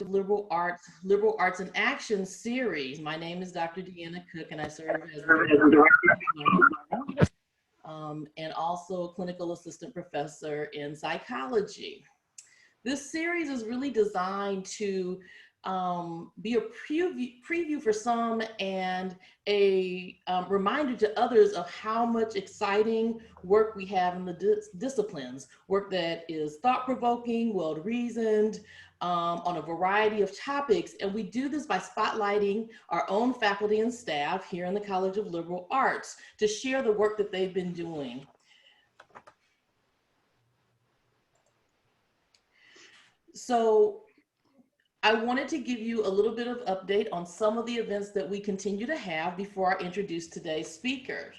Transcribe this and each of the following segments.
Liberal Arts in Action series. My name is Dr. Deanna Cook, and I serve as and also a clinical assistant professor in psychology. This series is really designed to be a preview for some and a reminder to others of how much exciting work we have in the disciplines, work that is thought-provoking, well-reasoned, on a variety of topics. And we do this by spotlighting our own faculty and staff here in the College of Liberal Arts to share the work that they've been doing. So I wanted to give you a little bit of update on some of the events that we continue to have before I introduce today's speaker.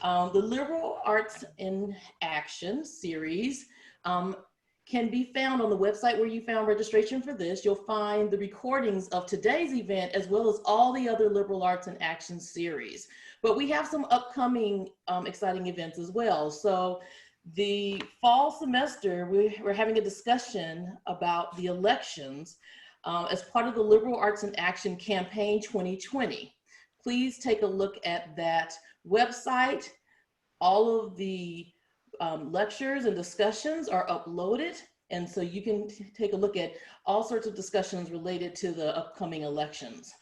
The Liberal Arts in Action series can be found on the website where you found registration for this. You'll find the recordings of today's event as well as all the other Liberal Arts in Action series. But we have some upcoming exciting events as well. So the fall semester, we're having a discussion about the elections as part of the Liberal Arts in Action Campaign 2020. Please take a look at that website. All of the lectures and discussions are uploaded, and so you can take a look at all sorts of discussions related to the upcoming elections.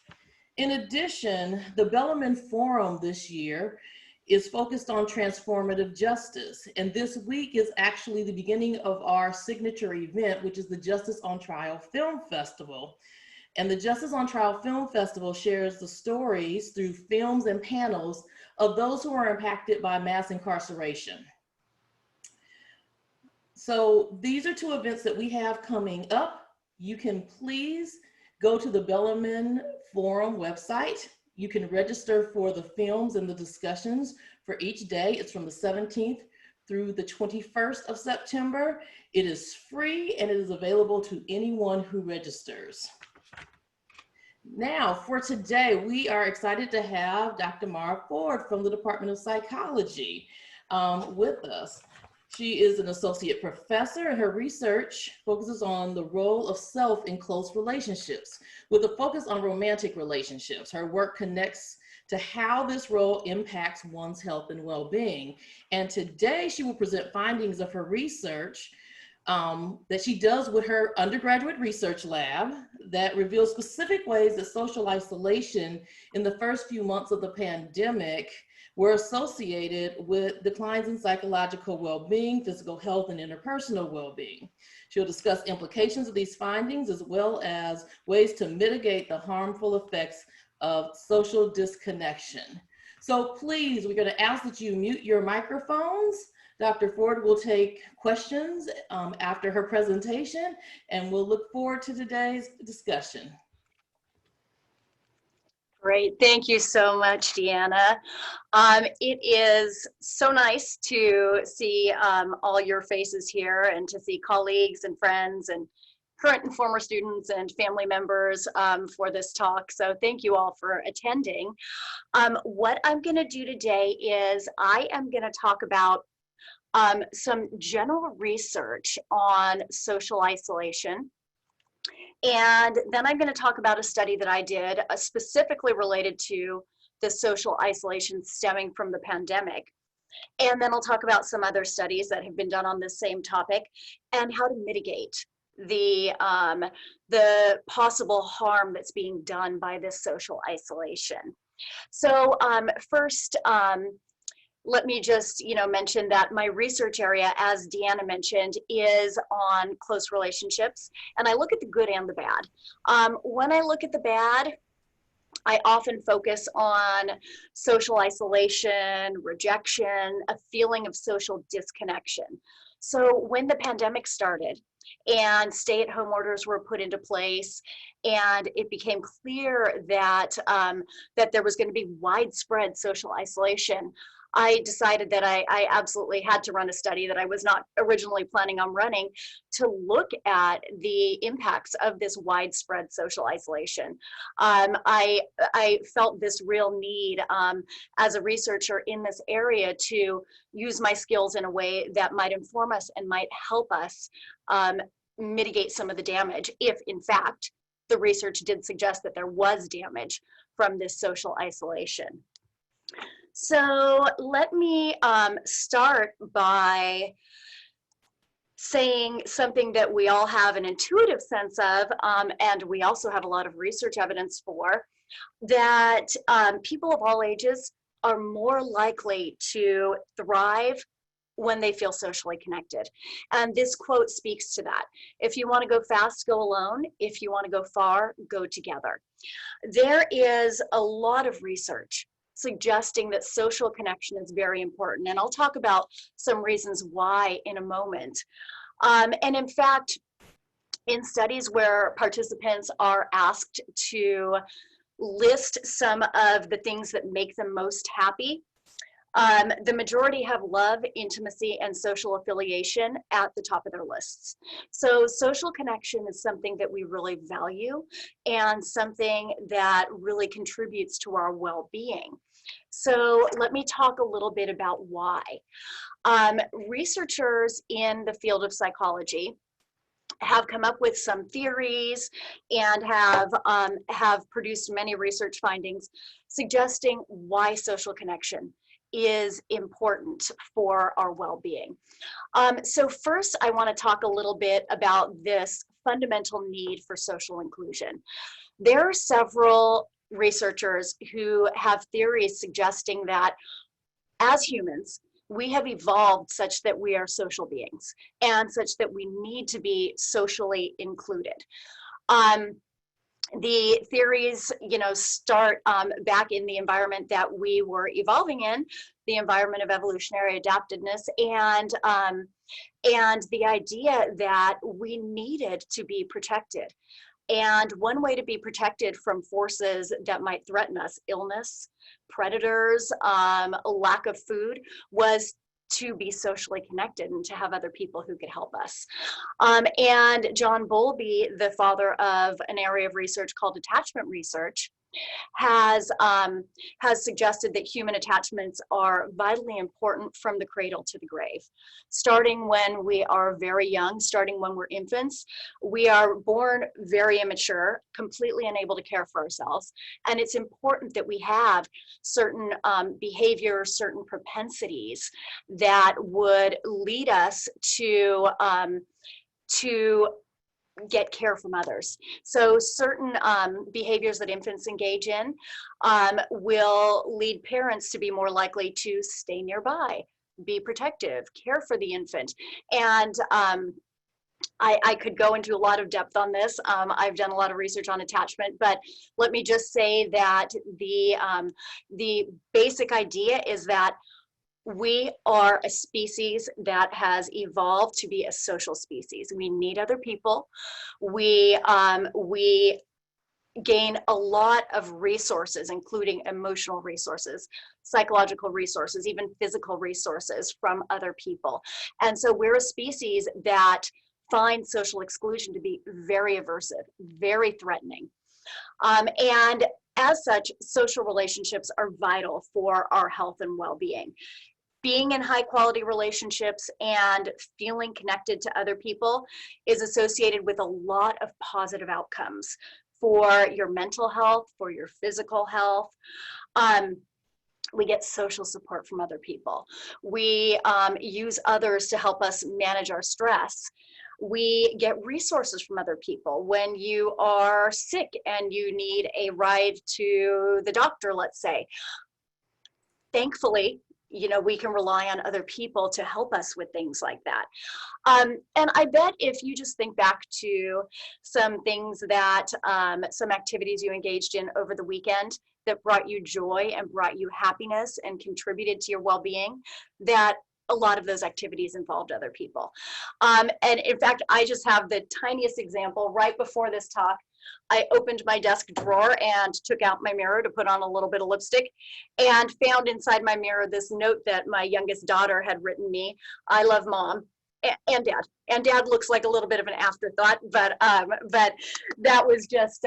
In addition, the Bellarmine Forum this year is focused on transformative justice, and this week is actually the beginning of our signature event, which is the Justice on Trial Film Festival. And the Justice on Trial Film Festival shares the stories through films and panels of those who are impacted by mass incarceration. So these are two events that we have coming up. You can please go to the Bellarmine Forum website. You can register for the films and the discussions for each day. It's from the 17th through the 21st of September. It is free and it is available to anyone who registers. Now, for today, we are excited to have Dr. Máire Ford from the Department of Psychology with us. She is an associate professor, and her research focuses on the role of self in close relationships, with a focus on romantic relationships. Her work connects to how this role impacts one's health and well-being. And today, she will present findings of her research that she does with her undergraduate research lab that reveals specific ways that social isolation in the first few months of the pandemic were associated with declines in psychological well-being, physical health, and interpersonal well-being. She'll discuss implications of these findings as well as ways to mitigate the harmful effects of social disconnection. So please, we're going to ask that you mute your microphones. Dr. Ford will take questions after her presentation, and we'll look forward to today's discussion. Great, thank you so much, Deanna. It is so nice to see all your faces here and to see colleagues and friends and current and former students and family members for this talk. So thank you all for attending. What I'm gonna do today is I am gonna talk about some general research on social isolation. And then I'm going to talk about a study that I did specifically related to the social isolation stemming from the pandemic. And then I'll talk about some other studies that have been done on this same topic and how to mitigate the possible harm that's being done by this social isolation. So first, let me just mention that my research area, as Deanna mentioned, is on close relationships, and I look at the good and the bad. When I look at the bad, I often focus on social isolation, rejection, a feeling of social disconnection. So when the pandemic started and stay-at-home orders were put into place, and it became clear that that there was going to be widespread social isolation, I decided that I absolutely had to run a study that I was not originally planning on running to look at the impacts of this widespread social isolation. I felt this real need as a researcher in this area to use my skills in a way that might inform us and might help us mitigate some of the damage if, in fact, the research did suggest that there was damage from this social isolation. So let me start by saying something that we all have an intuitive sense of, and we also have a lot of research evidence for, that people of all ages are more likely to thrive when they feel socially connected. And this quote speaks to that. If you want to go fast, go alone. If you want to go far, go together. There is a lot of research suggesting that social connection is very important. And I'll talk about some reasons why in a moment. And in fact, in studies where participants are asked to list some of the things that make them most happy, the majority have love, intimacy, and social affiliation at the top of their lists. So social connection is something that we really value and something that really contributes to our well-being. So let me talk a little bit about why. Researchers in the field of psychology have come up with some theories and have produced many research findings suggesting why social connection is important for our well-being. So first, I want to talk a little bit about this fundamental need for social inclusion. There are several researchers who have theories suggesting that as humans, we have evolved such that we are social beings and such that we need to be socially included. The theories, start back in the environment that we were evolving in, the environment of evolutionary adaptedness, and the idea that we needed to be protected. And one way to be protected from forces that might threaten us, illness, predators, lack of food, was to be socially connected and to have other people who could help us. And John Bowlby, the father of an area of research called attachment research, has suggested that human attachments are vitally important from the cradle to the grave. Starting when we are very young, starting when we're infants, we are born very immature, completely unable to care for ourselves. And it's important that we have certain behaviors, certain propensities that would lead us to get care from others. So certain behaviors that infants engage in will lead parents to be more likely to stay nearby, be protective, care for the infant. And I could go into a lot of depth on this. I've done a lot of research on attachment, but let me just say that the basic idea is that we are a species that has evolved to be a social species. We need other people. We gain a lot of resources, including emotional resources, psychological resources, even physical resources from other people. And so we're a species that finds social exclusion to be very aversive, very threatening. And as such, social relationships are vital for our health and well-being. Being in high quality relationships and feeling connected to other people is associated with a lot of positive outcomes for your mental health, for your physical health. We get social support from other people. We use others to help us manage our stress. We get resources from other people. When you are sick and you need a ride to the doctor, let's say, thankfully, we can rely on other people to help us with things like that. And I bet if you just think back to some things that, some activities you engaged in over the weekend that brought you joy and brought you happiness and contributed to your well-being, that a lot of those activities involved other people. And in fact, I just have the tiniest example. Right before this talk, I opened my desk drawer and took out my mirror to put on a little bit of lipstick and found inside my mirror this note that my youngest daughter had written me. "I love mom and dad." And dad looks like a little bit of an afterthought, but that was just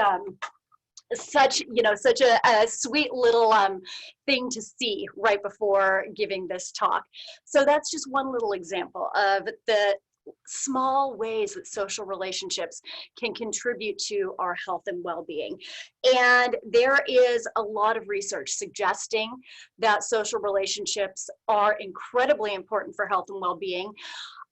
such a sweet little thing to see right before giving this talk. So that's just one little example of the small ways that social relationships can contribute to our health and well-being. And there is a lot of research suggesting that social relationships are incredibly important for health and well-being.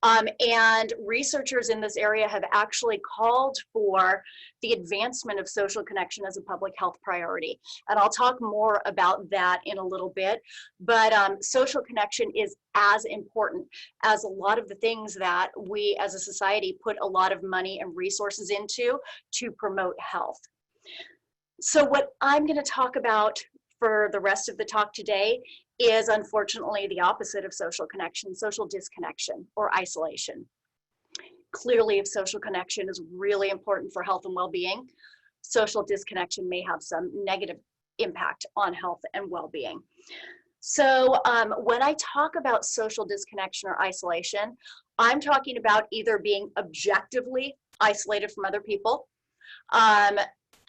And researchers in this area have actually called for the advancement of social connection as a public health priority. And I'll talk more about that in a little bit. But social connection is as important as a lot of the things that we as a society put a lot of money and resources into to promote health. So what I'm going to talk about for the rest of the talk today is unfortunately the opposite of social connection, social disconnection or isolation. Clearly, if social connection is really important for health and well-being, social disconnection may have some negative impact on health and well-being. So when I talk about social disconnection or isolation, I'm talking about either being objectively isolated from other people.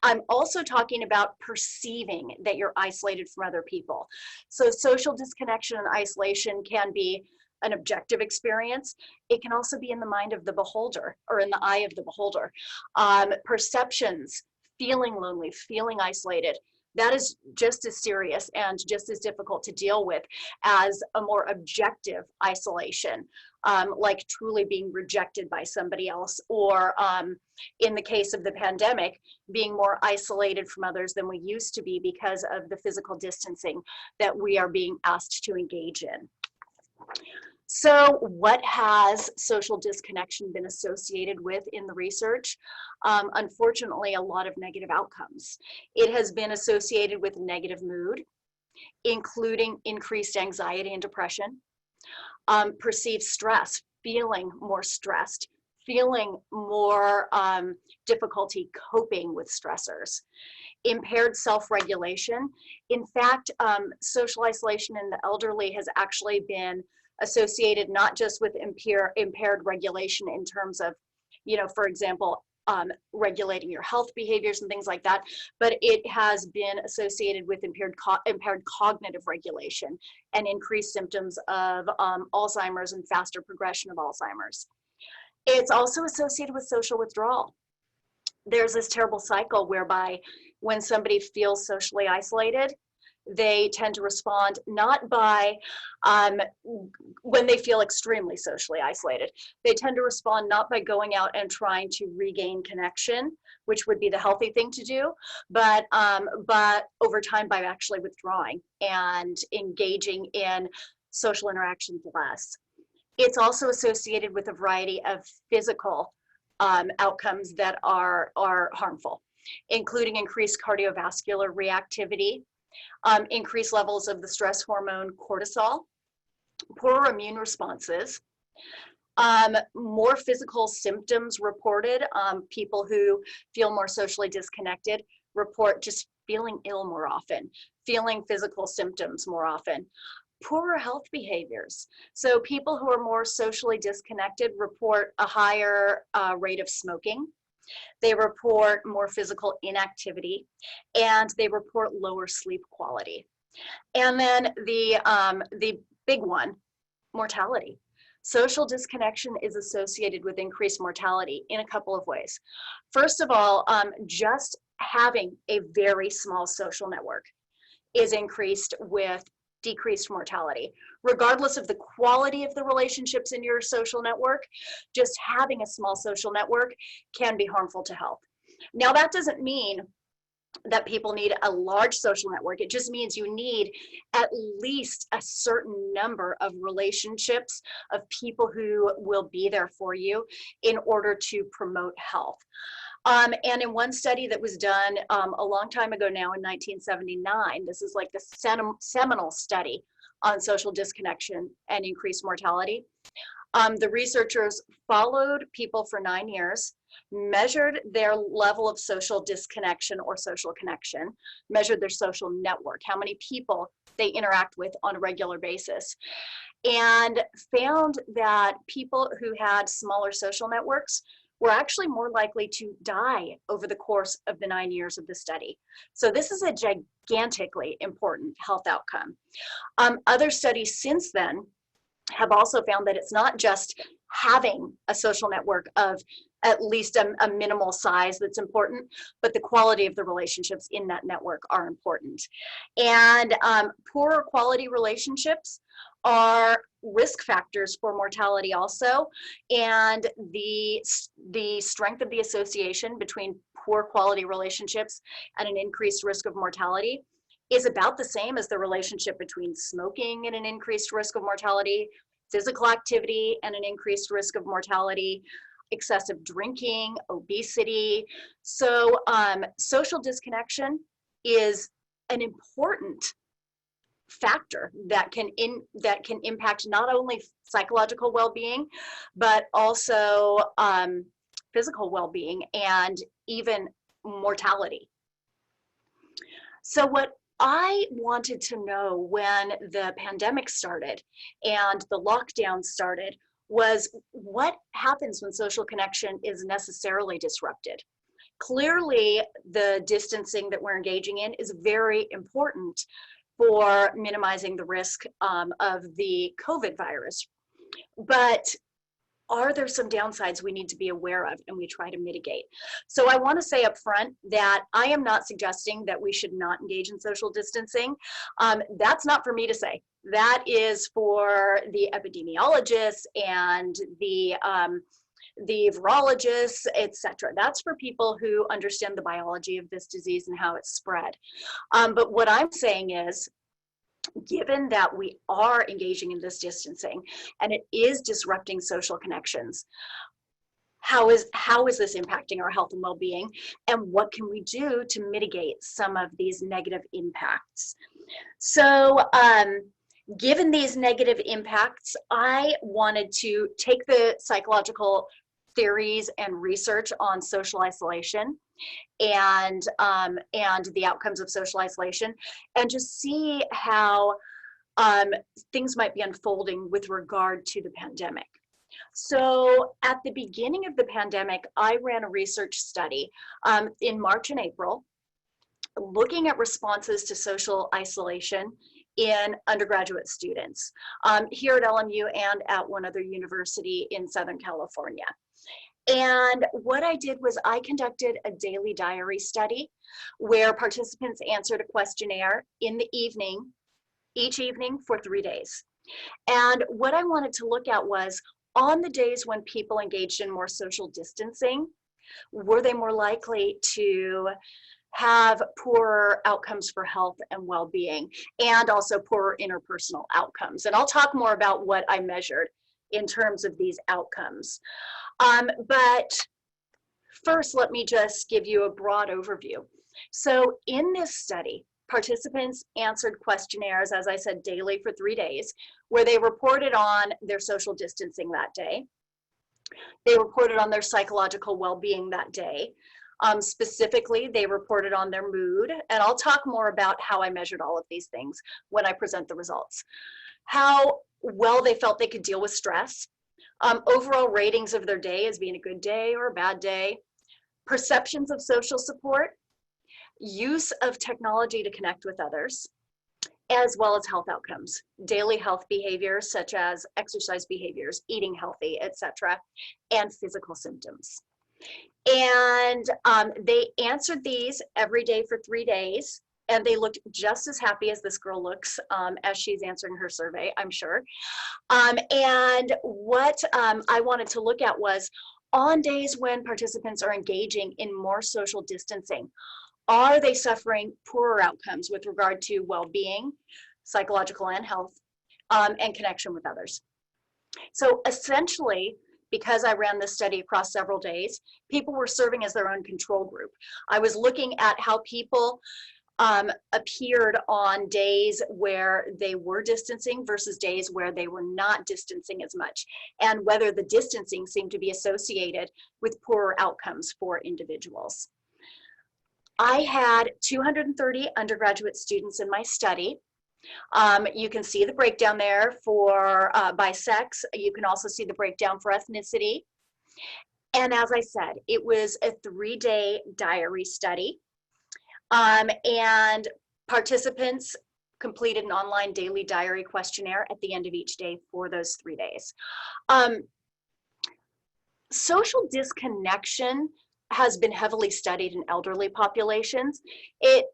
I'm also talking about perceiving that you're isolated from other people. So social disconnection and isolation can be an objective experience. It can also be in the mind of the beholder or in the eye of the beholder. Perceptions, feeling lonely, feeling isolated, that is just as serious and just as difficult to deal with as a more objective isolation, like truly being rejected by somebody else, or in the case of the pandemic, being more isolated from others than we used to be because of the physical distancing that we are being asked to engage in. So what has social disconnection been associated with in the research? Unfortunately, a lot of negative outcomes. It has been associated with negative mood, including increased anxiety and depression, perceived stress, feeling more stressed, feeling more difficulty coping with stressors, impaired self-regulation. In fact, social isolation in the elderly has actually been associated not just with impaired regulation in terms of, for example, regulating your health behaviors and things like that, but it has been associated with impaired cognitive regulation and increased symptoms of Alzheimer's and faster progression of Alzheimer's. It's also associated with social withdrawal. There's this terrible cycle whereby when somebody feels socially isolated, they tend to respond not by, when they feel extremely socially isolated, they tend to respond not by going out and trying to regain connection, which would be the healthy thing to do, but over time by actually withdrawing and engaging in social interactions less. It's also associated with a variety of physical outcomes that are harmful, including increased cardiovascular reactivity, increased levels of the stress hormone cortisol, poorer immune responses, more physical symptoms reported. People who feel more socially disconnected report just feeling ill more often, feeling physical symptoms more often. Poorer health behaviors. So people who are more socially disconnected report a higher rate of smoking. They report more physical inactivity, and they report lower sleep quality. And then the big one, mortality. Social disconnection is associated with increased mortality in a couple of ways. First of all, just having a very small social network is increased with decreased mortality. Regardless of the quality of the relationships in your social network, just having a small social network can be harmful to health. Now, that doesn't mean that people need a large social network. It just means you need at least a certain number of relationships of people who will be there for you in order to promote health. And in one study that was done a long time ago now in 1979, this is like the seminal study on social disconnection and increased mortality. The researchers followed people for 9 years, measured their level of social disconnection or social connection, measured their social network, how many people they interact with on a regular basis, and found that people who had smaller social networks were actually more likely to die over the course of the 9 years of the study. So this is a gigantically important health outcome. Other studies since then have also found that it's not just having a social network of at least a minimal size that's important, but the quality of the relationships in that network are important. And poorer quality relationships are risk factors for mortality also. And the strength of the association between poor quality relationships and an increased risk of mortality is about the same as the relationship between smoking and an increased risk of mortality, physical activity and an increased risk of mortality, excessive drinking, obesity. So social disconnection is an important factor that can impact not only psychological well-being, but also physical well-being and even mortality. So what I wanted to know when the pandemic started and the lockdown started was what happens when social connection is necessarily disrupted. Clearly, the distancing that we're engaging in is very important for minimizing the risk of the COVID virus. But are there some downsides we need to be aware of and we try to mitigate? So I want to say up front that I am not suggesting that we should not engage in social distancing. That's not for me to say. That is for the epidemiologists and the virologists, etc. That's for people who understand the biology of this disease and how it's spread. But what I'm saying is, given that we are engaging in this distancing and it is disrupting social connections, how is this impacting our health and well-being, and what can we do to mitigate some of these negative impacts? So given these negative impacts, I wanted to take the psychological theories and research on social isolation and the outcomes of social isolation, and just see how things might be unfolding with regard to the pandemic. So at the beginning of the pandemic, I ran a research study in March and April, looking at responses to social isolation in undergraduate students here at LMU and at one other university in Southern California. And what I did was I conducted a daily diary study where participants answered a questionnaire in the evening, each evening for 3 days. And what I wanted to look at was, on the days when people engaged in more social distancing, were they more likely to have poorer outcomes for health and well-being, and also poorer interpersonal outcomes? And I'll talk more about what I measured in terms of these outcomes. But first, let me just give you a broad overview. So in this study, participants answered questionnaires, as I said, daily for 3 days, where they reported on their social distancing that day. They reported on their psychological well-being that day. Specifically, they reported on their mood, and I'll talk more about how I measured all of these things when I present the results. How well they felt they could deal with stress, overall ratings of their day as being a good day or a bad day, perceptions of social support, use of technology to connect with others, as well as health outcomes, daily health behaviors such as exercise behaviors, eating healthy, etc., and physical symptoms. And they answered these every day for 3 days, and they looked just as happy as this girl looks as she's answering her survey, I'm sure. And what I wanted to look at was, on days when participants are engaging in more social distancing, are they suffering poorer outcomes with regard to well-being, psychological and health, and connection with others? So essentially, because I ran this study across several days, people were serving as their own control group. I was looking at how people appeared on days where they were distancing versus days where they were not distancing as much, and whether the distancing seemed to be associated with poorer outcomes for individuals. I had 230 undergraduate students in my study. You can see the breakdown there for by sex. You can also see the breakdown for ethnicity. And as I said, it was a 3-day diary study. And participants completed an online daily diary questionnaire at the end of each day for those 3 days. Social disconnection has been heavily studied in elderly populations. It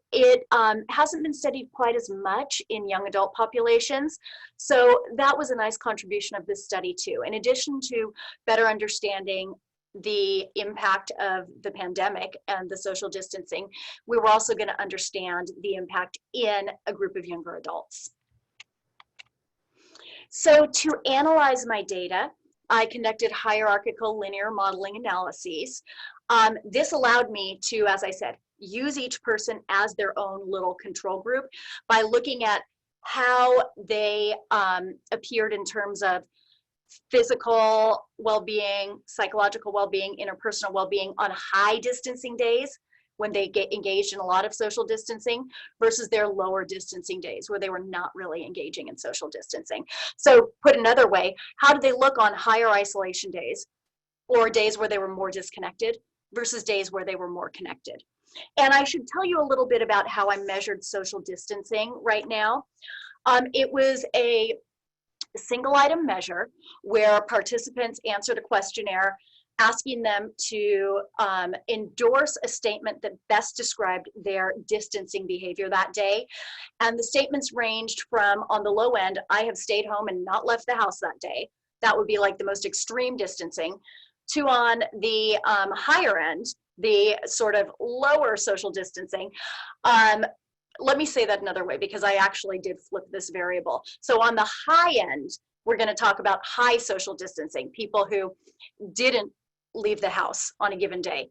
hasn't been studied quite as much in young adult populations. So that was a nice contribution of this study too. In addition to better understanding the impact of the pandemic and the social distancing, we were also going to understand the impact in a group of younger adults. So to analyze my data, I conducted hierarchical linear modeling analyses. This allowed me to, as I said, use each person as their own little control group by looking at how they appeared in terms of physical well-being, psychological well-being, interpersonal well-being on high distancing days when they get engaged in a lot of social distancing versus their lower distancing days where they were not really engaging in social distancing. So put another way, how did they look on higher isolation days or days where they were more disconnected versus days where they were more connected? And I should tell you a little bit about how I measured social distancing right now. It was a single item measure where participants answered a questionnaire asking them to endorse a statement that best described their distancing behavior that day. And the statements ranged from, on the low end, I have stayed home and not left the house that day. That would be like the most extreme distancing, to on the higher end, the sort of lower social distancing. Let me say that another way because I actually did flip this variable. So on the high end, we're going to talk about high social distancing, people who didn't leave the house on a given day.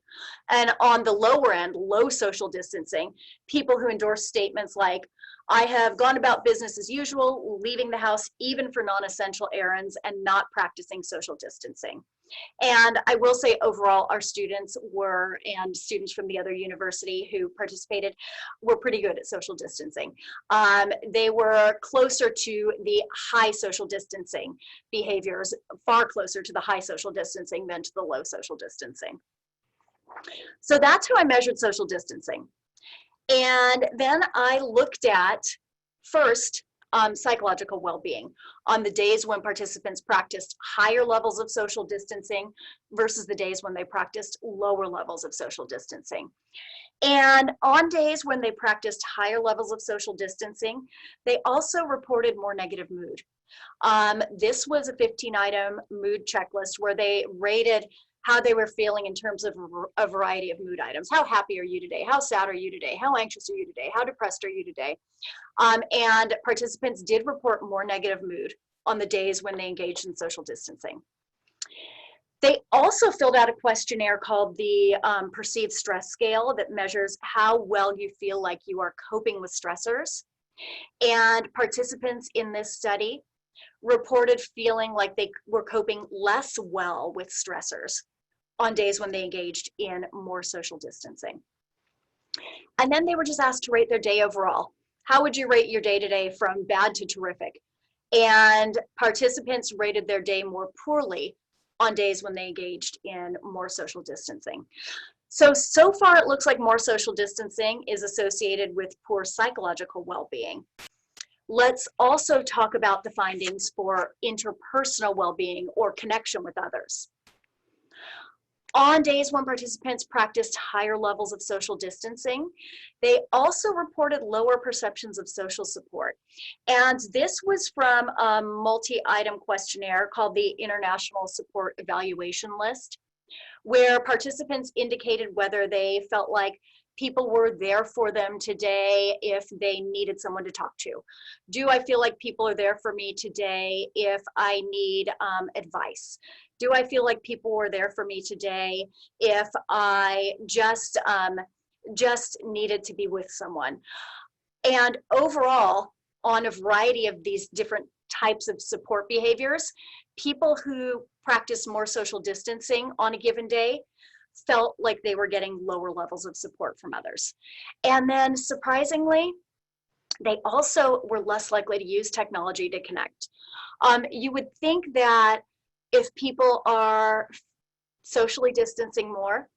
And on the lower end, low social distancing, people who endorse statements like, I have gone about business as usual, leaving the house even for non-essential errands and not practicing social distancing. And I will say overall, our students were, and students from the other university who participated, were pretty good at social distancing. They were closer to the high social distancing behaviors, far closer to the high social distancing than to the low social distancing. So that's how I measured social distancing. And then I looked at, first, psychological well-being on the days when participants practiced higher levels of social distancing versus the days when they practiced lower levels of social distancing. And on days when they practiced higher levels of social distancing, they also reported more negative mood. This was a 15-item mood checklist where they rated how they were feeling in terms of a variety of mood items. How happy are you today? How sad are you today? How anxious are you today? How depressed are you today? And participants did report more negative mood on the days when they engaged in social distancing. They also filled out a questionnaire called the Perceived Stress Scale that measures how well you feel like you are coping with stressors. And participants in this study reported feeling like they were coping less well with stressors on days when they engaged in more social distancing. And then they were just asked to rate their day overall. How would you rate your day today from bad to terrific? And participants rated their day more poorly on days when they engaged in more social distancing. So far it looks like more social distancing is associated with poor psychological well-being. Let's also talk about the findings for interpersonal well-being or connection with others. On days when participants practiced higher levels of social distancing, they also reported lower perceptions of social support. And this was from a multi-item questionnaire called the International Support Evaluation List, where participants indicated whether they felt like people were there for them today if they needed someone to talk to. Do I feel like people are there for me today if I need advice? Do I feel like people were there for me today if I just needed to be with someone? And overall, on a variety of these different types of support behaviors, people who practice more social distancing on a given day felt like they were getting lower levels of support from others. And then surprisingly, they also were less likely to use technology to connect. You would think that if people are socially distancing more,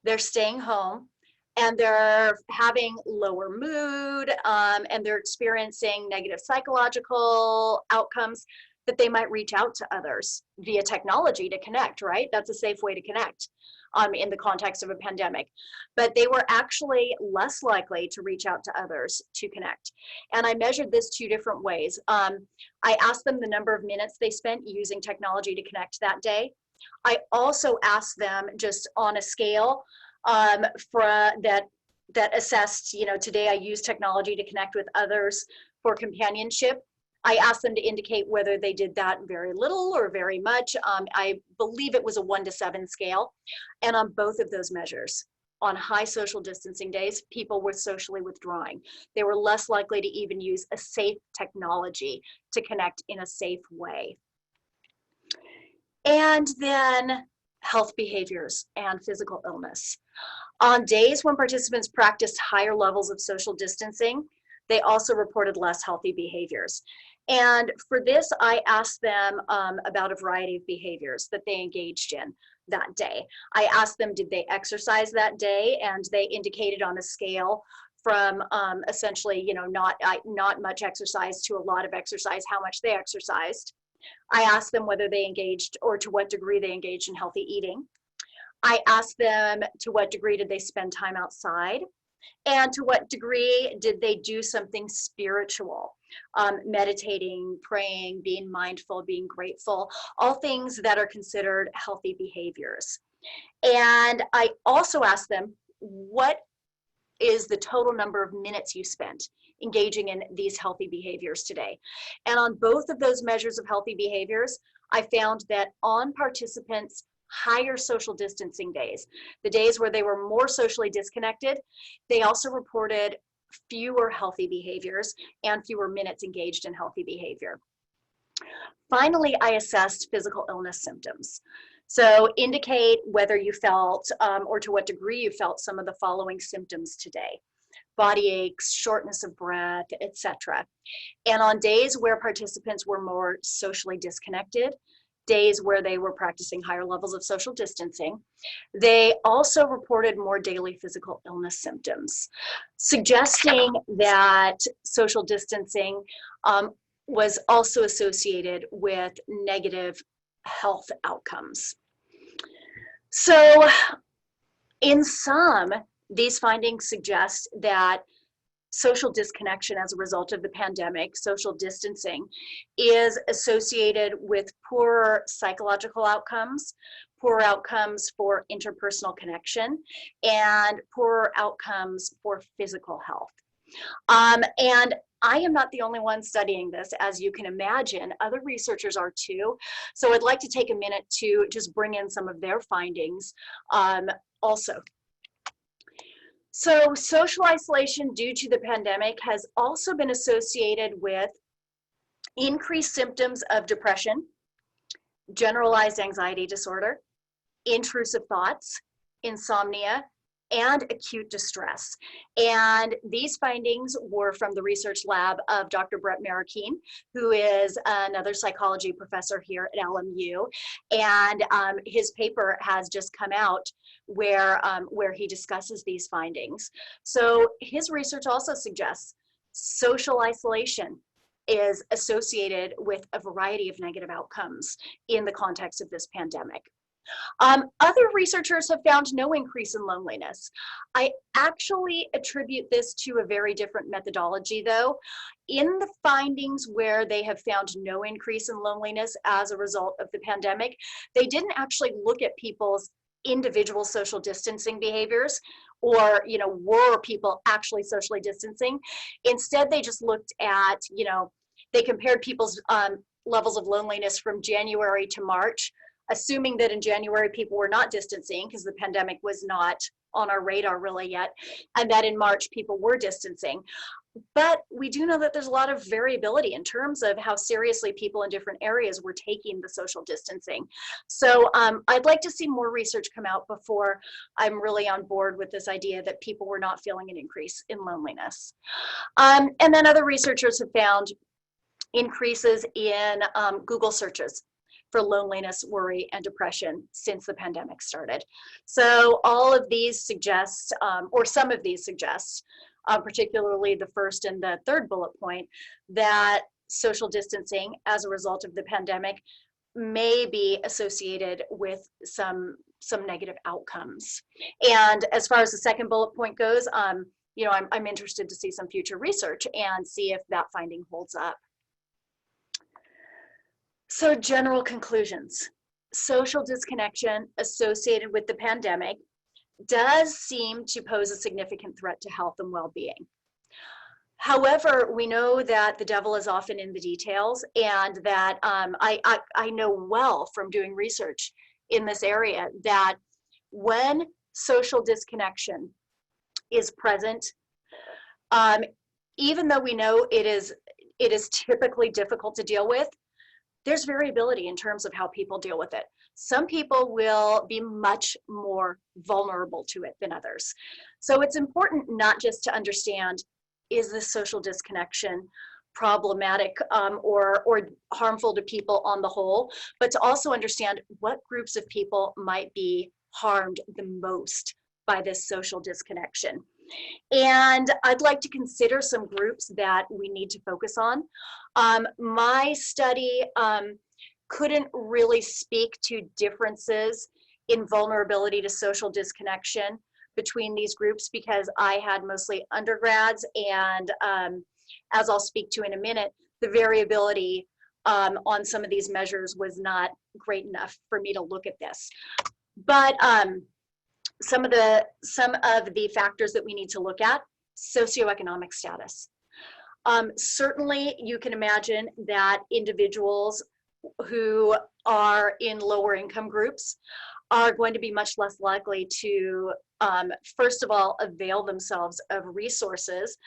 they're staying home, and they're having lower mood, and they're experiencing negative psychological outcomes, that they might reach out to others via technology to connect, right? That's a safe way to connect in the context of a pandemic. But they were actually less likely to reach out to others to connect. And I measured this 2 different ways. I asked them the number of minutes they spent using technology to connect that day. I also asked them, just on a scale that assessed, today I use technology to connect with others for companionship. I asked them to indicate whether they did that very little or very much. I believe it was a 1 to 7 scale. And on both of those measures, on high social distancing days, people were socially withdrawing. They were less likely to even use a safe technology to connect in a safe way. And then health behaviors and physical illness. On days when participants practiced higher levels of social distancing, they also reported less healthy behaviors. And for this, I asked them about a variety of behaviors that they engaged in that day. I asked them, did they exercise that day? And they indicated on a scale from essentially, not much exercise to a lot of exercise, how much they exercised. I asked them whether they engaged, or to what degree they engaged in healthy eating. I asked them to what degree did they spend time outside, and to what degree did they do something spiritual, meditating, praying, being mindful, being grateful, all things that are considered healthy behaviors. And I also asked them, what is the total number of minutes you spent engaging in these healthy behaviors today? And on both of those measures of healthy behaviors, I found that on participants' higher social distancing days, the days where they were more socially disconnected, they also reported fewer healthy behaviors and fewer minutes engaged in healthy behavior. Finally, I assessed physical illness symptoms. So indicate whether you felt, or to what degree you felt, some of the following symptoms today: body aches, shortness of breath, etc. And on days where participants were more socially disconnected, days where they were practicing higher levels of social distancing, they also reported more daily physical illness symptoms, suggesting that social distancing was also associated with negative health outcomes. So in sum, these findings suggest that social disconnection as a result of the pandemic, social distancing, is associated with poorer psychological outcomes, poorer outcomes for interpersonal connection, and poorer outcomes for physical health. And I am not the only one studying this, as you can imagine. Other researchers are too. So I'd like to take a minute to just bring in some of their findings also. So social isolation due to the pandemic has also been associated with increased symptoms of depression, generalized anxiety disorder, intrusive thoughts, insomnia, and acute distress. And these findings were from the research lab of Dr. Brett Marroquin, who is another psychology professor here at LMU. And his paper has just come out where he discusses these findings. So his research also suggests social isolation is associated with a variety of negative outcomes in the context of this pandemic. Other researchers have found no increase in loneliness. I actually attribute this to a very different methodology, though. In the findings where they have found no increase in loneliness as a result of the pandemic, they didn't actually look at people's individual social distancing behaviors, or, were people actually socially distancing. Instead, they just looked at, they compared people's levels of loneliness from January to March, assuming that in January people were not distancing because the pandemic was not on our radar really yet, and that in March people were distancing. But we do know that there's a lot of variability in terms of how seriously people in different areas were taking the social distancing. So I'd like to see more research come out before I'm really on board with this idea that people were not feeling an increase in loneliness. And then other researchers have found increases in Google searches. for loneliness, worry, and depression since the pandemic started. So all of these suggest, or some of these suggest, particularly the first and the third bullet point, that social distancing as a result of the pandemic may be associated with some negative outcomes. And as far as the second bullet point goes, I'm interested to see some future research and see if that finding holds up. So general conclusions. Social disconnection associated with the pandemic does seem to pose a significant threat to health and well-being. However, we know that the devil is often in the details, and that I know well from doing research in this area that when social disconnection is present, even though we know it is typically difficult to deal with, there's variability in terms of how people deal with it. Some people will be much more vulnerable to it than others. So it's important not just to understand, is this social disconnection problematic or harmful to people on the whole, but to also understand what groups of people might be harmed the most by this social disconnection. And I'd like to consider some groups that we need to focus on. My study couldn't really speak to differences in vulnerability to social disconnection between these groups because I had mostly undergrads, and as I'll speak to in a minute, the variability on some of these measures was not great enough for me to look at this. But some of the factors that we need to look at: socioeconomic status. Certainly, you can imagine that individuals who are in lower income groups are going to be much less likely to, first of all, avail themselves of resources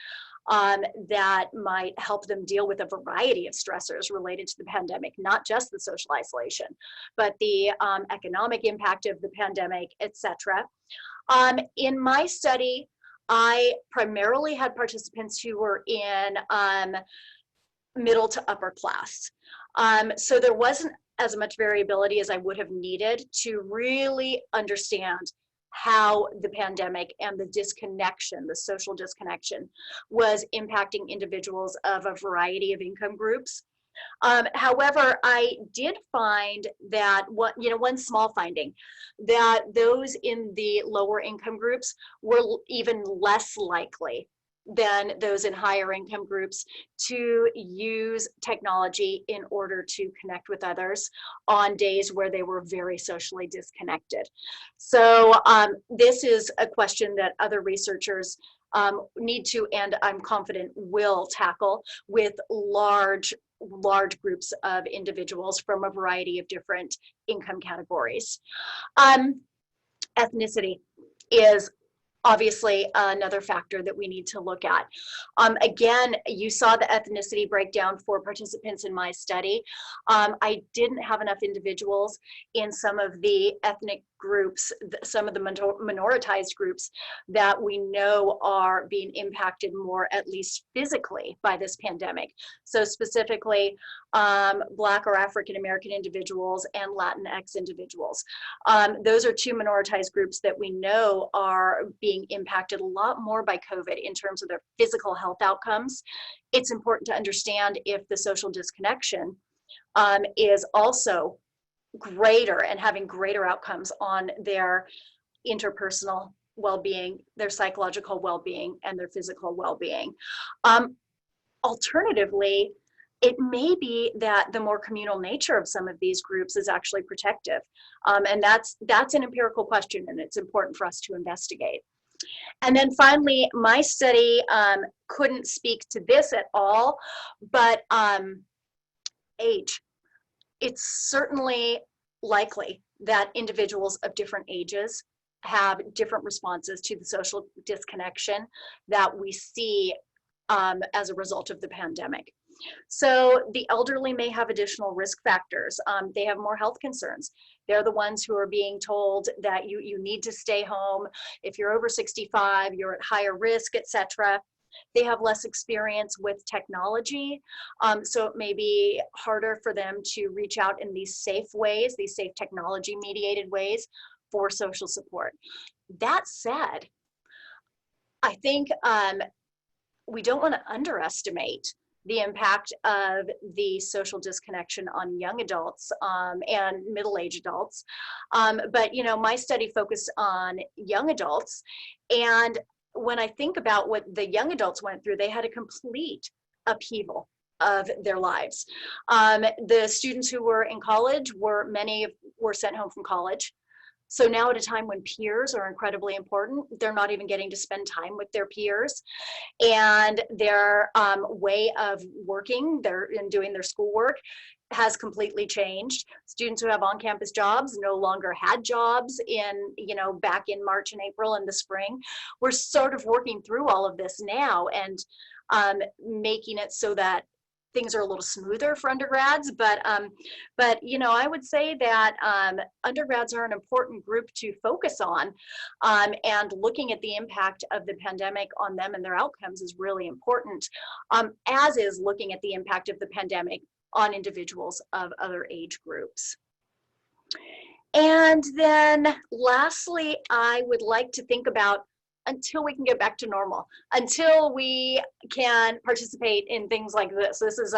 that might help them deal with a variety of stressors related to the pandemic, not just the social isolation, but the economic impact of the pandemic, etc. In my study, I primarily had participants who were in middle to upper class. So there wasn't as much variability as I would have needed to really understand how the pandemic and the disconnection, the social disconnection, was impacting individuals of a variety of income groups. However, I did find that one small finding, that those in the lower income groups were even less likely than those in higher income groups to use technology in order to connect with others on days where they were very socially disconnected. So this is a question that other researchers need to, and I'm confident will tackle, with large groups of individuals from a variety of different income categories. Ethnicity is obviously another factor that we need to look at. Again, you saw the ethnicity breakdown for participants in my study. I didn't have enough individuals in some of the ethnic groups, some of the minoritized groups that we know are being impacted more, at least physically, by this pandemic. So specifically, Black or African American individuals and Latinx individuals. Those are two minoritized groups that we know are being impacted a lot more by COVID in terms of their physical health outcomes. It's important to understand if the social disconnection is also greater and having greater outcomes on their interpersonal well-being, their psychological well-being, and their physical well-being. Alternatively, it may be that the more communal nature of some of these groups is actually protective. And that's an empirical question, and it's important for us to investigate. And then finally, my study couldn't speak to this at all, but age. It's certainly likely that individuals of different ages have different responses to the social disconnection that we see as a result of the pandemic. So the elderly may have additional risk factors. They have more health concerns. They're the ones who are being told that you need to stay home. If you're over 65, you're at higher risk, etc. They have less experience with technology, so it may be harder for them to reach out in these safe ways, these safe technology mediated ways for social support. That said, I think we don't want to underestimate the impact of the social disconnection on young adults and middle-aged adults. But you know, my study focused on young adults, and when I think about what the young adults went through, they had a complete upheaval of their lives. The students who were in college many were sent home from college. So now at a time when peers are incredibly important, they're not even getting to spend time with their peers. And their way of working, and doing their schoolwork has completely changed. Students who have on-campus jobs no longer had jobs back in March and April in the spring. We're sort of working through all of this now and making it so that things are a little smoother for undergrads, but you know, I would say that undergrads are an important group to focus on, and looking at the impact of the pandemic on them and their outcomes is really important, as is looking at the impact of the pandemic on individuals of other age groups. And then lastly, I would like to think about, until we can get back to normal, until we can participate in things like this. This is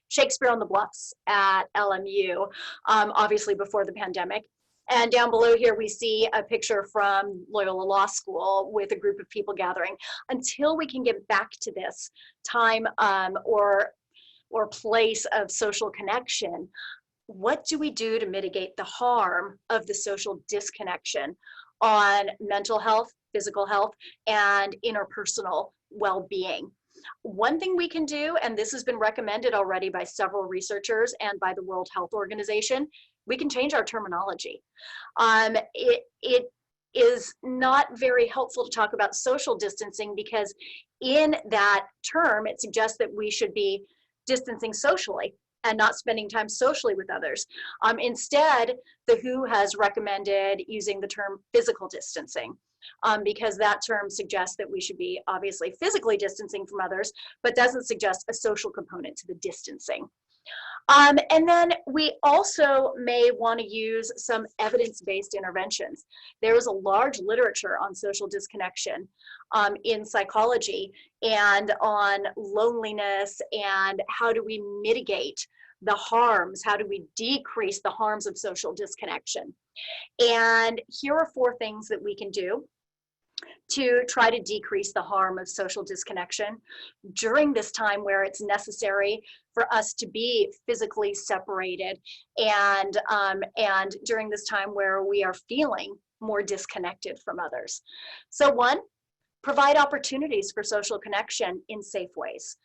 Shakespeare on the Bluffs at LMU, obviously before the pandemic. And down below here, we see a picture from Loyola Law School with a group of people gathering. Until we can get back to this time or place of social connection, what do we do to mitigate the harm of the social disconnection on mental health, physical health, and interpersonal well-being? One thing we can do, and this has been recommended already by several researchers and by the World Health Organization, we can change our terminology. It is not very helpful to talk about social distancing, because in that term, it suggests that we should be distancing socially and not spending time socially with others. Instead, the WHO has recommended using the term physical distancing, because that term suggests that we should be obviously physically distancing from others, but doesn't suggest a social component to the distancing. And then we also may want to use some evidence-based interventions. There is a large literature on social disconnection in psychology and on loneliness and how do we mitigate the harms, how do we decrease the harms of social disconnection. And here are 4 things that we can do to try to decrease the harm of social disconnection during this time where it's necessary for us to be physically separated, and during this time where we are feeling more disconnected from others. So 1, provide opportunities for social connection in safe ways.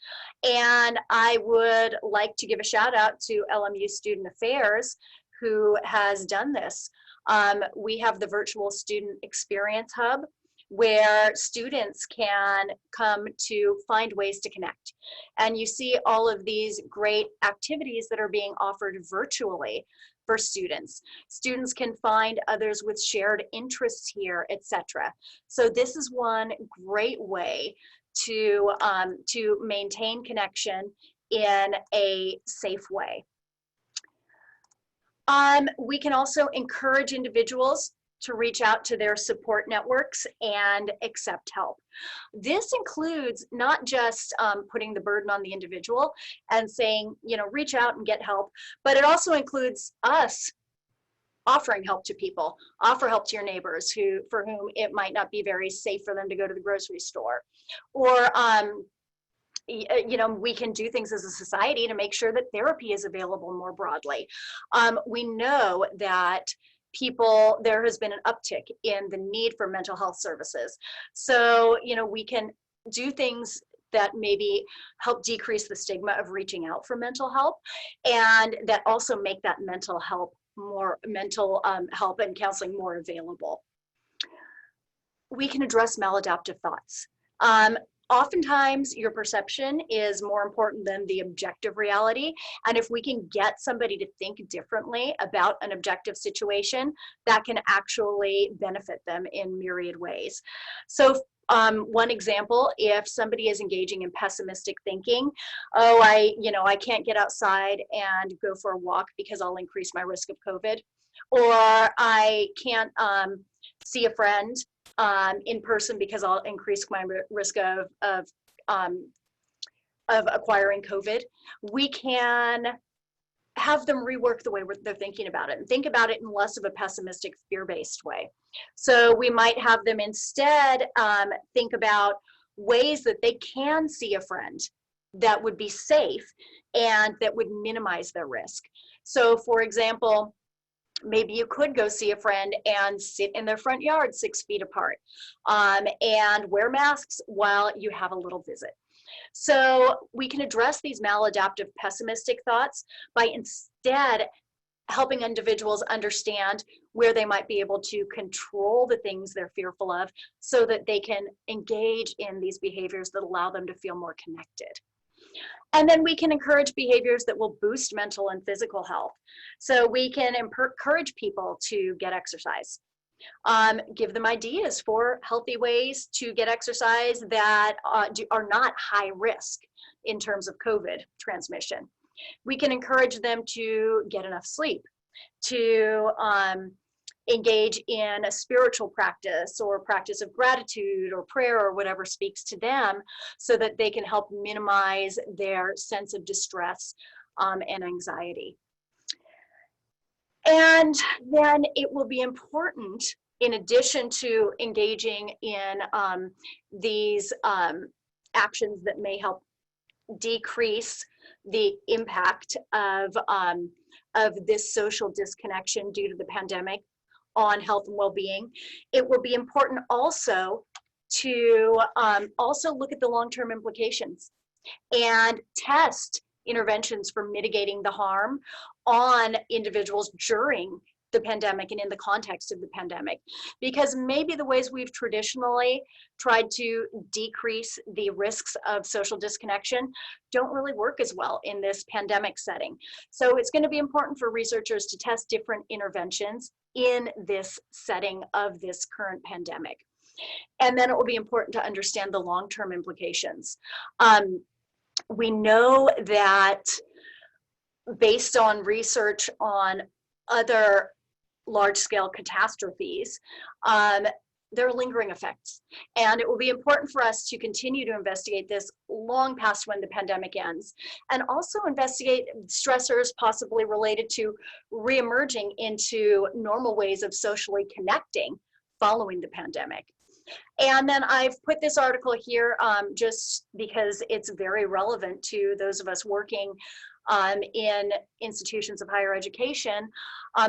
And I would like to give a shout out to LMU Student Affairs, who has done this. We have the Virtual Student Experience Hub, where students can come to find ways to connect. And you see all of these great activities that are being offered virtually for students. Students can find others with shared interests here, etc. So this is one great way to maintain connection in a safe way. We can also encourage individuals to reach out to their support networks and accept help. This includes not just putting the burden on the individual and saying, you know, reach out and get help, but it also includes us offering help to people. Offer help to your neighbors for whom it might not be very safe for them to go to the grocery store. Or you know, we can do things as a society to make sure that therapy is available more broadly. We know that there has been an uptick in the need for mental health services. So, you know, we can do things that maybe help decrease the stigma of reaching out for mental help, and that also make that mental help and counseling more available. We can address maladaptive thoughts. Oftentimes your perception is more important than the objective reality. And if we can get somebody to think differently about an objective situation, that can actually benefit them in myriad ways. So One example, if somebody is engaging in pessimistic thinking, oh, I can't get outside and go for a walk because I'll increase my risk of COVID, or I can't see a friend in person because I'll increase my risk of acquiring COVID. We can have them rework the way they're thinking about it and think about it in less of a pessimistic, fear-based way. So we might have them instead think about ways that they can see a friend that would be safe and that would minimize their risk. So for example, maybe you could go see a friend and sit in their front yard 6 feet apart and wear masks while you have a little visit. So we can address these maladaptive pessimistic thoughts by instead helping individuals understand where they might be able to control the things they're fearful of so that they can engage in these behaviors that allow them to feel more connected. And then we can encourage behaviors that will boost mental and physical health. So we can encourage people to get exercise. Give them ideas for healthy ways to get exercise that are not high risk in terms of COVID transmission. We can encourage them to get enough sleep, to engage in a spiritual practice or practice of gratitude or prayer or whatever speaks to them so that they can help minimize their sense of distress and anxiety. And then it will be important, in addition to engaging in these actions that may help decrease the impact of this social disconnection due to the pandemic on health and well-being, it will be important also to also look at the long-term implications and test interventions for mitigating the harm on individuals during the pandemic and in the context of the pandemic. Because maybe the ways we've traditionally tried to decrease the risks of social disconnection don't really work as well in this pandemic setting. So it's going to be important for researchers to test different interventions in this setting of this current pandemic. And then it will be important to understand the long-term implications. We know that based on research on other large-scale catastrophes, there are lingering effects. And it will be important for us to continue to investigate this long past when the pandemic ends, and also investigate stressors possibly related to reemerging into normal ways of socially connecting following the pandemic. And then I've put this article here just because it's very relevant to those of us working in institutions of higher education.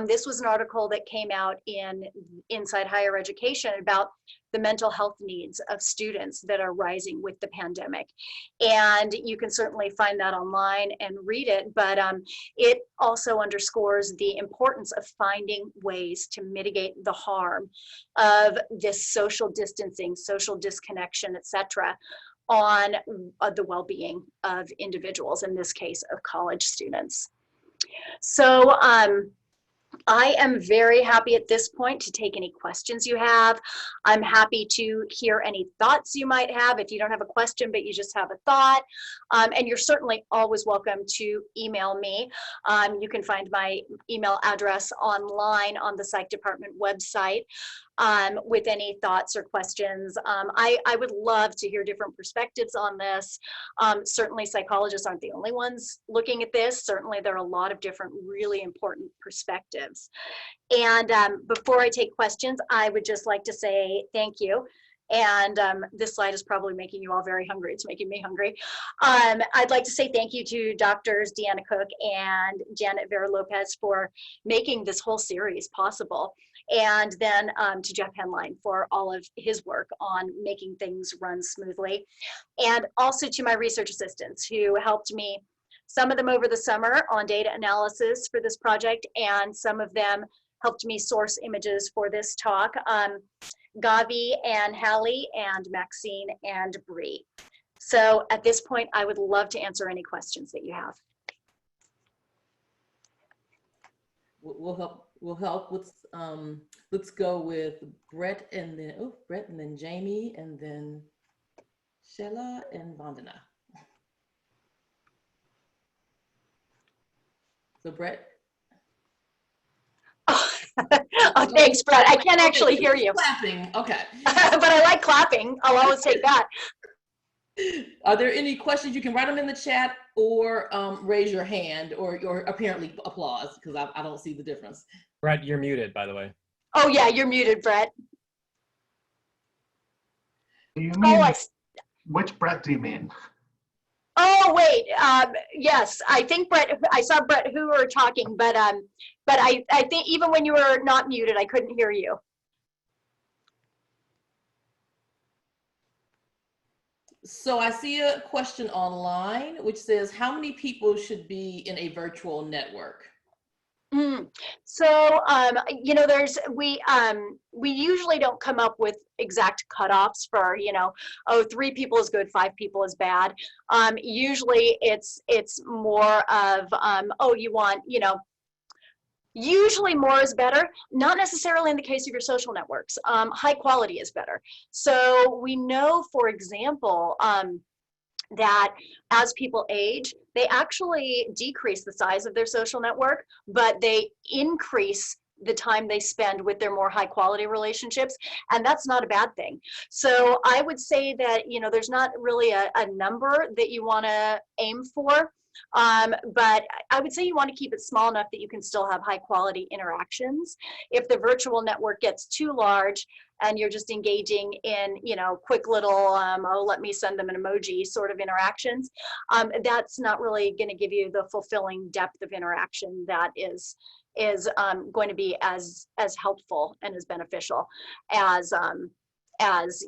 This was an article that came out in Inside Higher Education about the mental health needs of students that are rising with the pandemic. And you can certainly find that online and read it, but it also underscores the importance of finding ways to mitigate the harm of this social distancing, social disconnection, etc., on the well-being of individuals, in this case of college students. So I am very happy at this point to take any questions you have. I'm happy to hear any thoughts you might have if you don't have a question, but you just have a thought. And you're certainly always welcome to email me. You can find my email address online on the Psych Department website. With any thoughts or questions. I would love to hear different perspectives on this. Certainly psychologists aren't the only ones looking at this. Certainly there are a lot of different really important perspectives. And before I take questions, I would just like to say thank you. And this slide is probably making you all very hungry. It's making me hungry. I'd like to say thank you to Doctors Deanna Cook and Janet Vera Lopez for making this whole series possible. And then to Jeff Henline for all of his work on making things run smoothly. And also to my research assistants who helped me, some of them over the summer on data analysis for this project, and some of them helped me source images for this talk. Gavi and Hallie and Maxine and Bree. So at this point, I would love to answer any questions that you have. We'll help with Let's go with Brett and then Jamie and then Shella and Vandana. So Brett. Oh, thanks, Brett. I can't actually hear you. Clapping, okay. But I like clapping. I'll always take that. Are there any questions? You can write them in the chat or raise your hand or apparently applause, because I don't see the difference. Brett, you're muted, by the way. Oh yeah, you're muted, Brett. Do you mean, which Brett do you mean? Oh wait, yes, I think Brett. I saw Brett who were talking, but I think even when you were not muted, I couldn't hear you. So I see a question online which says, how many people should be in a virtual network? So, you know, we usually don't come up with exact cutoffs for, you know, oh, 3 people is good, 5 people is bad. Usually it's more of, oh, you want, you know, usually more is better, not necessarily in the case of your social networks. High quality is better. So we know, for example, that as people age, they actually decrease the size of their social network, but they increase the time they spend with their more high quality relationships, and that's not a bad thing. So I would say that, you know, there's not really a number that you want to aim for, but I would say you want to keep it small enough that you can still have high quality interactions. If the virtual network gets too large and you're just engaging in, you know, quick little, oh, let me send them an emoji sort of interactions, that's not really going to give you the fulfilling depth of interaction that is going to be as helpful and as beneficial as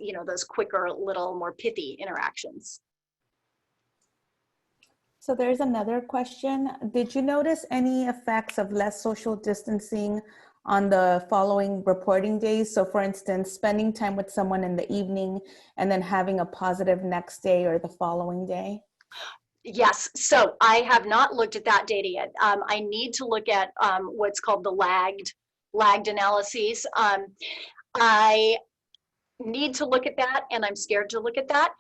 you know, those quicker, little more pithy interactions. So there's another question. Did you notice any effects of less social distancing on the following reporting days? So for instance, spending time with someone in the evening and then having a positive next day or the following day? Yes, so I have not looked at that data yet. I need to look at what's called the lagged analyses. I need to look at that, and I'm scared to look at that.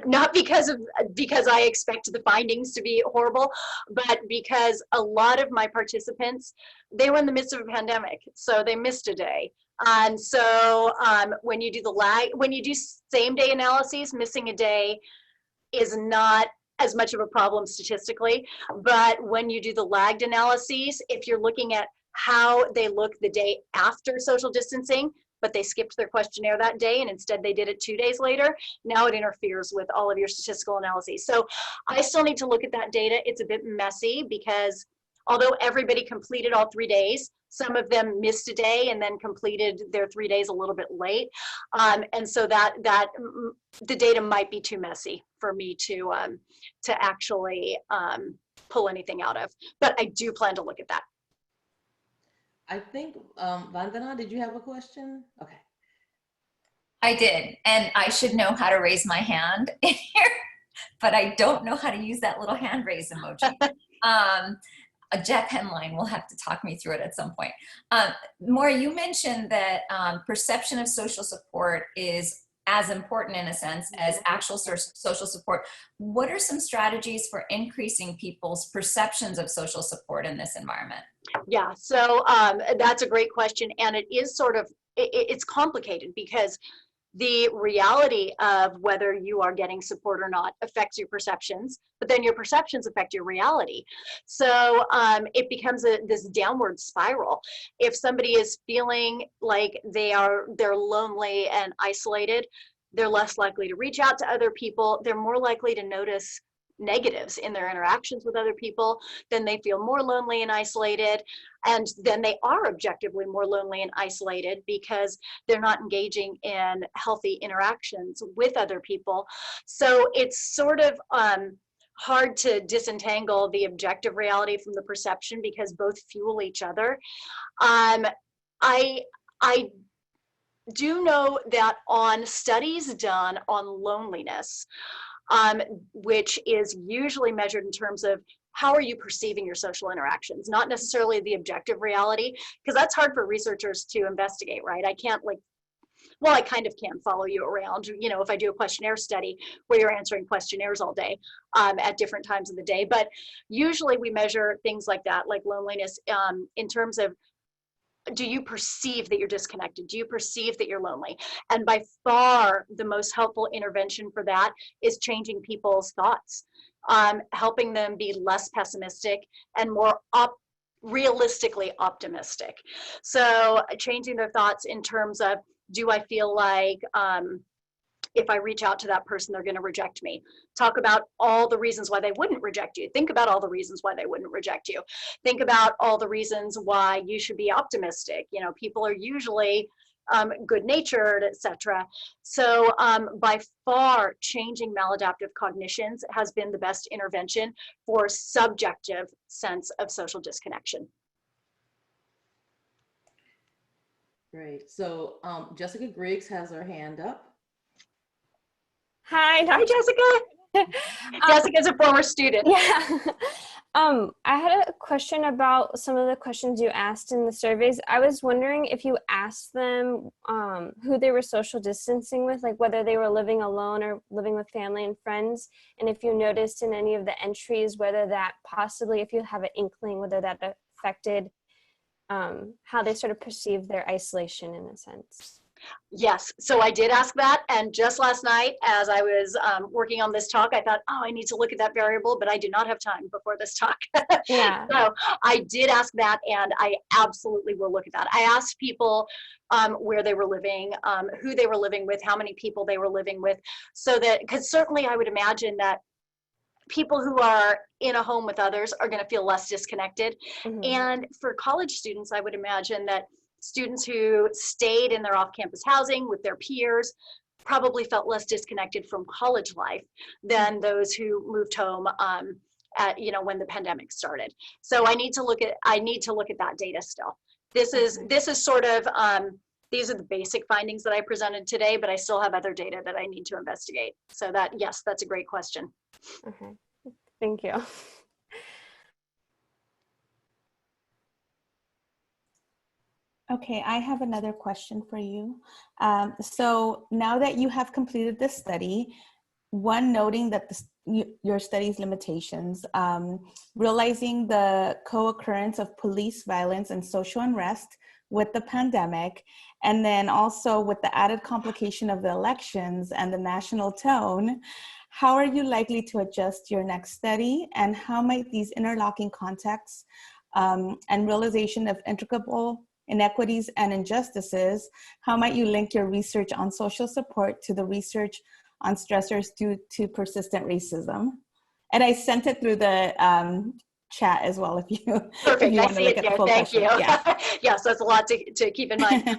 Not because I expect the findings to be horrible, but because a lot of my participants, they were in the midst of a pandemic, so they missed a day. And so when you do same day analyses, missing a day is not as much of a problem statistically. But when you do the lagged analyses, if you're looking at how they look the day after social distancing, but they skipped their questionnaire that day and instead they did it 2 days later, now it interferes with all of your statistical analyses. So I still need to look at that data. It's a bit messy because although everybody completed all 3 days, some of them missed a day and then completed their 3 days a little bit late. And so that the data might be too messy for me to actually pull anything out of, but I do plan to look at that. I think, Vandana, did you have a question? Okay. I did, and I should know how to raise my hand in here, but I don't know how to use that little hand raise emoji. Jack Henline will have to talk me through it at some point. Máire, you mentioned that perception of social support is as important in a sense as actual social support. What are some strategies for increasing people's perceptions of social support in this environment? Yeah, so that's a great question, and it is sort of, it's complicated because the reality of whether you are getting support or not affects your perceptions, but then your perceptions affect your reality. So it becomes this downward spiral. If somebody is feeling like they're lonely and isolated, they're less likely to reach out to other people. They're more likely to notice negatives in their interactions with other people. Then they feel more lonely and isolated, and then they are objectively more lonely and isolated because they're not engaging in healthy interactions with other people. So it's sort of hard to disentangle the objective reality from the perception because both fuel each other. I do know that on studies done on loneliness, which is usually measured in terms of how are you perceiving your social interactions? Not necessarily the objective reality, because that's hard for researchers to investigate, right? I can't well, I kind of can follow you around, if I do a questionnaire study where you're answering questionnaires all day at different times of the day. But usually we measure things like that, like loneliness, in terms of, do you perceive that you're disconnected? Do you perceive that you're lonely? And by far, the most helpful intervention for that is changing people's thoughts, helping them be less pessimistic and more realistically optimistic. So changing their thoughts in terms of, do I feel like if I reach out to that person, they're going to reject me? Talk about all the reasons why they wouldn't reject you. Think about all the reasons why they wouldn't reject you. Think about all the reasons why you should be optimistic. People are usually good-natured, etc. So by far, changing maladaptive cognitions has been the best intervention for subjective sense of social disconnection. Great. So Jessica Griggs has her hand up. Hi, Hi, Jessica. Jessica's a former student. Yeah. I had a question about some of the questions you asked in the surveys. I was wondering if you asked them who they were social distancing with, like whether they were living alone or living with family and friends, and if you noticed in any of the entries whether that possibly, if you have an inkling, whether that affected how they sort of perceive their isolation in a sense. Yes, so I did ask that, and just last night as I was working on this talk, I thought, oh, I need to look at that variable, but I did not have time before this talk. Yeah. So I did ask that, and I absolutely will look at that. I asked people where they were living, who they were living with, how many people they were living with, so that, because certainly I would imagine that people who are in a home with others are going to feel less disconnected. Mm-hmm. And for college students, I would imagine that students who stayed in their off-campus housing with their peers probably felt less disconnected from college life than those who moved home when the pandemic started. So I need to look at that data still. This is sort of these are the basic findings that I presented today, but I still have other data that I need to investigate. So yes, that's a great question. Okay, thank you. Okay, I have another question for you. So now that you have completed this study, one, noting that your study's limitations, realizing the co-occurrence of police violence and social unrest with the pandemic, and then also with the added complication of the elections and the national tone, how are you likely to adjust your next study, and how might these interlocking contexts and realization of intricable inequities and injustices, how might you link your research on social support to the research on stressors due to persistent racism? And I sent it through the chat as well, if you want to look at the full Thank question. you. Yeah. Yes, that's a lot to keep in mind.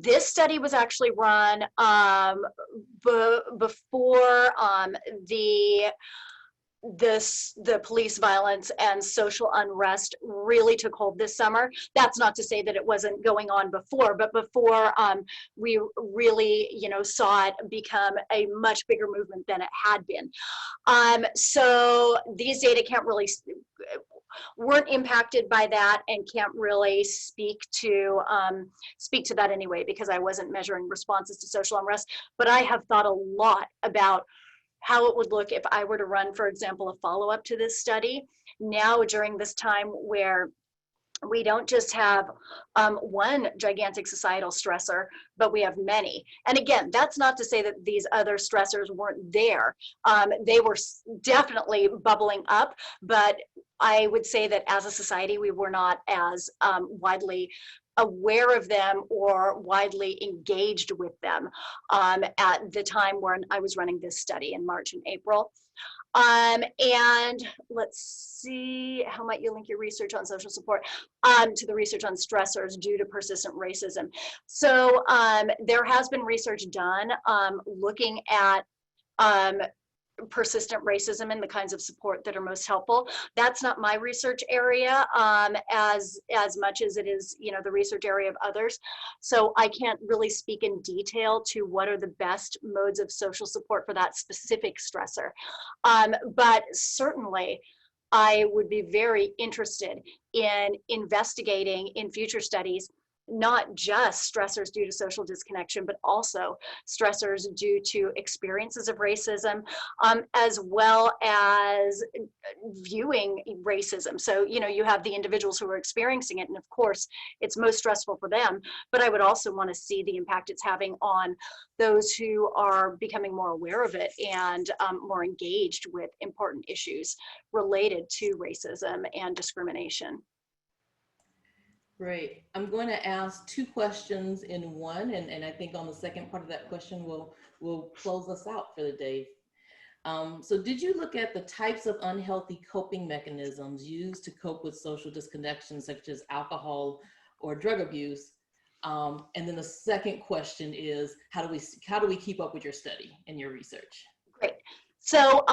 This study was actually run before the police violence and social unrest really took hold this summer. That's not to say that it wasn't going on before, but before we really, saw it become a much bigger movement than it had been. So these data weren't impacted by that and can't really speak to that anyway, because I wasn't measuring responses to social unrest. But I have thought a lot about how it would look if I were to run, for example, a follow-up to this study now during this time where we don't just have one gigantic societal stressor, but we have many. And again, that's not to say that these other stressors weren't there. They were definitely bubbling up, but I would say that as a society, we were not as widely aware of them or widely engaged with them at the time when I was running this study in March and April. And let's see, how might you link your research on social support to the research on stressors due to persistent racism? So there has been research done looking at persistent racism and the kinds of support that are most helpful. That's not my research area as much as it is, you know, the research area of others. So I can't really speak in detail to what are the best modes of social support for that specific stressor. But certainly, I would be very interested in investigating in future studies not just stressors due to social disconnection, but also stressors due to experiences of racism, as well as viewing racism. So, you know, you have the individuals who are experiencing it, and of course, it's most stressful for them, but I would also want to see the impact it's having on those who are becoming more aware of it and more engaged with important issues related to racism and discrimination. Great. I'm going to ask two questions in one, and I think on the second part of that question, we'll close us out for the day. So did you look at the types of unhealthy coping mechanisms used to cope with social disconnection, such as alcohol or drug abuse? And then the second question is, how do we keep up with your study and your research? Great. So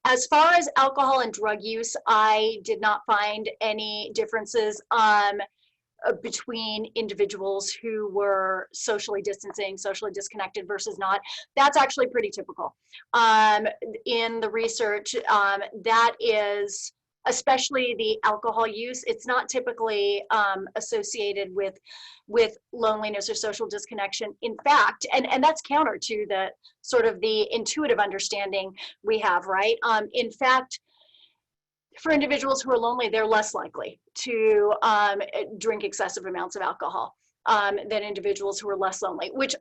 as far as alcohol and drug use, I did not find any differences between individuals who were socially distancing, socially disconnected versus not. That's actually pretty typical. In the research, that is, especially the alcohol use, it's not typically associated with loneliness or social disconnection. In fact, and that's counter to the sort of the intuitive understanding we have, right? In fact, for individuals who are lonely, they're less likely to drink excessive amounts of alcohol than individuals who are less lonely, which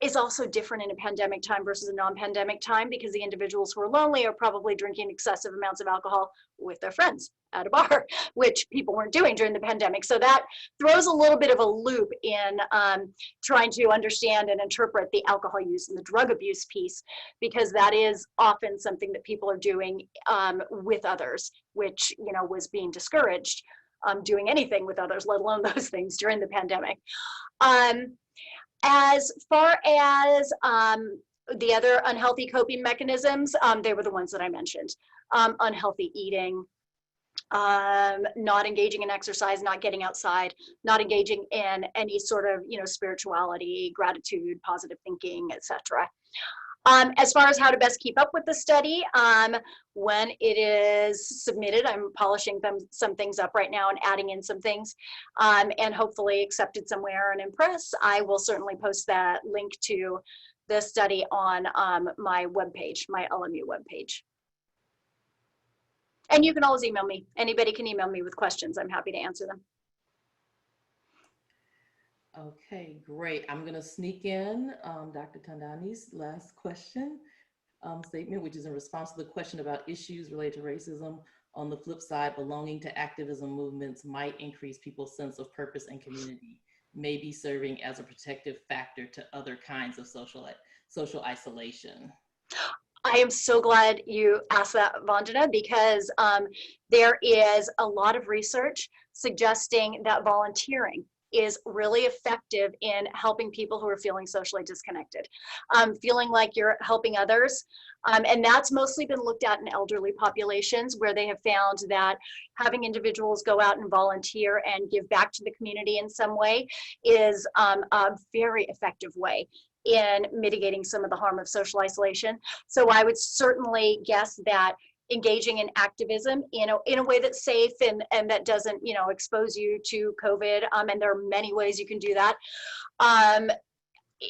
is also different in a pandemic time versus a non-pandemic time, because the individuals who are lonely are probably drinking excessive amounts of alcohol with their friends at a bar, which people weren't doing during the pandemic. So that throws a little bit of a loop in trying to understand and interpret the alcohol use and the drug abuse piece, because that is often something that people are doing with others, which, you know, was being discouraged doing anything with others, let alone those things during the pandemic. As far as the other unhealthy coping mechanisms, they were the ones that I mentioned. Unhealthy eating, not engaging in exercise, not getting outside, not engaging in any sort of, you know, spirituality, gratitude, positive thinking, etc. As far as how to best keep up with the study, when it is submitted, I'm polishing some things up right now and adding in some things, and hopefully accepted somewhere and in press. I will certainly post that link to the study on my webpage, my LMU webpage. And you can always email me. Anybody can email me with questions. I'm happy to answer them. Okay, great. I'm going to sneak in Dr. Tandani's last question statement, which is in response to the question about issues related to racism. On the flip side, belonging to activism movements might increase people's sense of purpose and community, maybe serving as a protective factor to other kinds of social isolation. I am so glad you asked that, Vandana, because there is a lot of research suggesting that volunteering is really effective in helping people who are feeling socially disconnected, feeling like you're helping others. And that's mostly been looked at in elderly populations, where they have found that having individuals go out and volunteer and give back to the community in some way is a very effective way in mitigating some of the harm of social isolation. So I would certainly guess that engaging in activism in a way that's safe and that doesn't, you know, expose you to COVID, and there are many ways you can do that,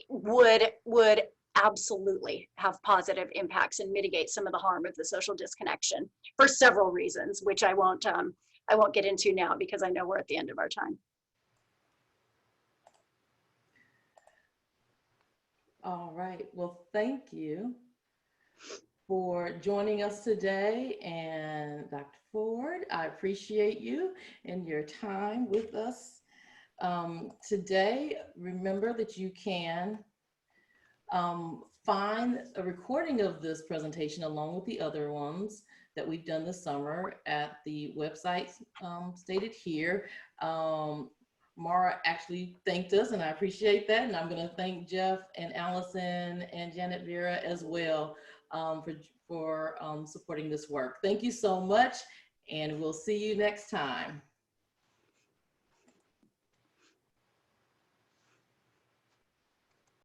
would absolutely have positive impacts and mitigate some of the harm of the social disconnection for several reasons, which I won't get into now because I know we're at the end of our time. All right. Well, thank you for joining us today. And Dr. Ford, I appreciate you and your time with us today. Remember that you can find a recording of this presentation along with the other ones that we've done this summer at the website stated here. Mara actually thanked us, and I appreciate that. And I'm going to thank Jeff and Allison and Janet Vera as well for supporting this work. Thank you so much, and we'll see you next time.